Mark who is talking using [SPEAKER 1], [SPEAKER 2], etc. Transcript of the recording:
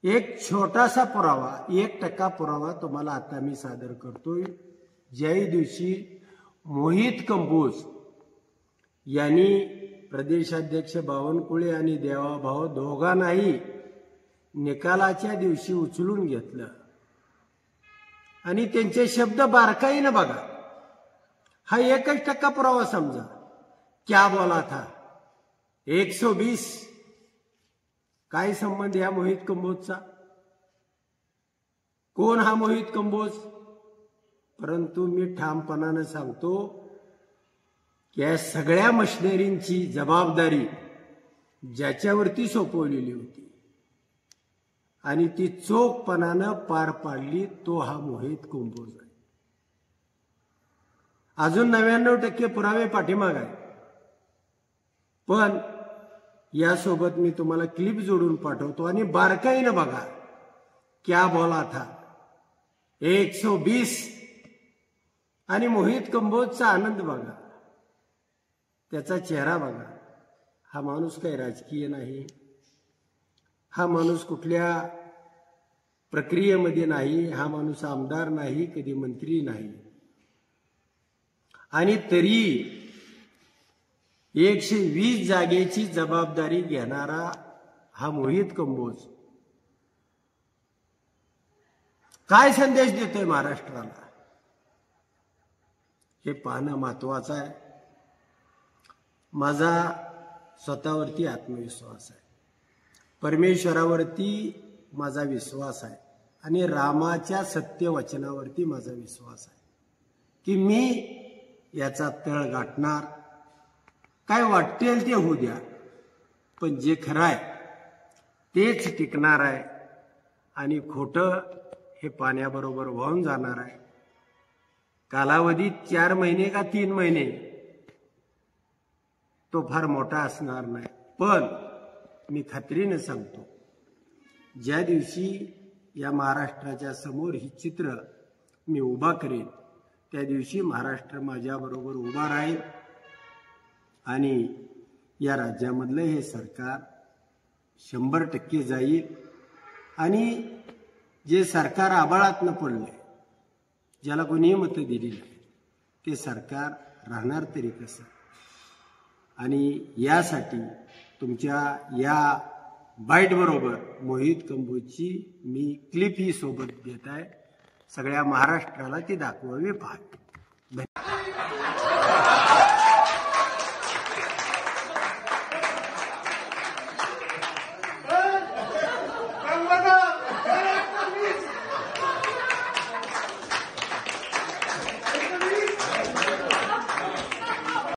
[SPEAKER 1] एक छोटासा पुरावा 1% पुरावा तुम्हाला आता मी सादर करतोय। ज्या दिवशी मोहित कंबोज यांनी प्रदेशाध्यक्ष बावनकुळे आणि देवाभाऊ दोघांनाही निकालाच्या दिवशी उचलून घेतलं आणि त्यांचे शब्द बारकाईने बघा। हा 1% पुरावा समजा। क्या बोला था 120। काय संबंध या मोहित कंबोजचा? कोण हा मोहित कंबोज? परंतु मी ठामपणाने सांगतो की या सगळ्या मशिनरींची जबाबदारी ज्याच्यावरती सोपवलेली होती आणि ती चोखपणाने पार पाडली तो हा मोहित कंबोज आहे। अजून 99% पुरावे पाठीमाग आहे। पण यासोबत मी तुम्हाला क्लिप जोडून पाठवतो आणि बारकाईने बघा। क्या बोला था 120 आणि मोहित कंबोजचा आनंद बघा, त्याचा चेहरा बघा। हा माणूस काही राजकीय नाही, हा माणूस कुठल्या प्रक्रियेमध्ये नाही, हा माणूस आमदार नाही, कधी मंत्री नाही, आणि तरी 120 जागेची जबाबदारी घेणारा हा मोहित कंबोज काय संदेश देतोय महाराष्ट्राला हे पाहणं महत्वाचं आहे। माझा स्वतःवरती आत्मविश्वास आहे, परमेश्वरावरती माझा विश्वास आहे आणि रामाच्या सत्य वचनावरती माझा विश्वास आहे की मी याचा तळ गाठणार। काय वाटेल ते होऊ द्या, पण जे खरं आहे तेच टिकणार आहे आणि खोटं हे पाण्याबरोबर वाहून जाणार आहे। कालावधी 4 महिने का 3 महिने तो फार मोठा असणार नाही, पण मी खात्रीने सांगतो ज्या दिवशी या महाराष्ट्राच्या समोर ही चित्र मी उभा करेन त्या दिवशी महाराष्ट्र माझ्याबरोबर उभा राहील आणि या राज्यामधलं हे सरकार 100% जाईल आणि जे सरकार आबाळातनं पडलंय, ज्याला कोणी मतं दिली नाही, ते सरकार राहणार तरी कसं? आणि यासाठी तुमच्या या बाईट बरोबर मोहित कंबोजची मी क्लिप ही सोबत देत आहे। सगळ्या महाराष्ट्राला ती दाखवावी पाहते।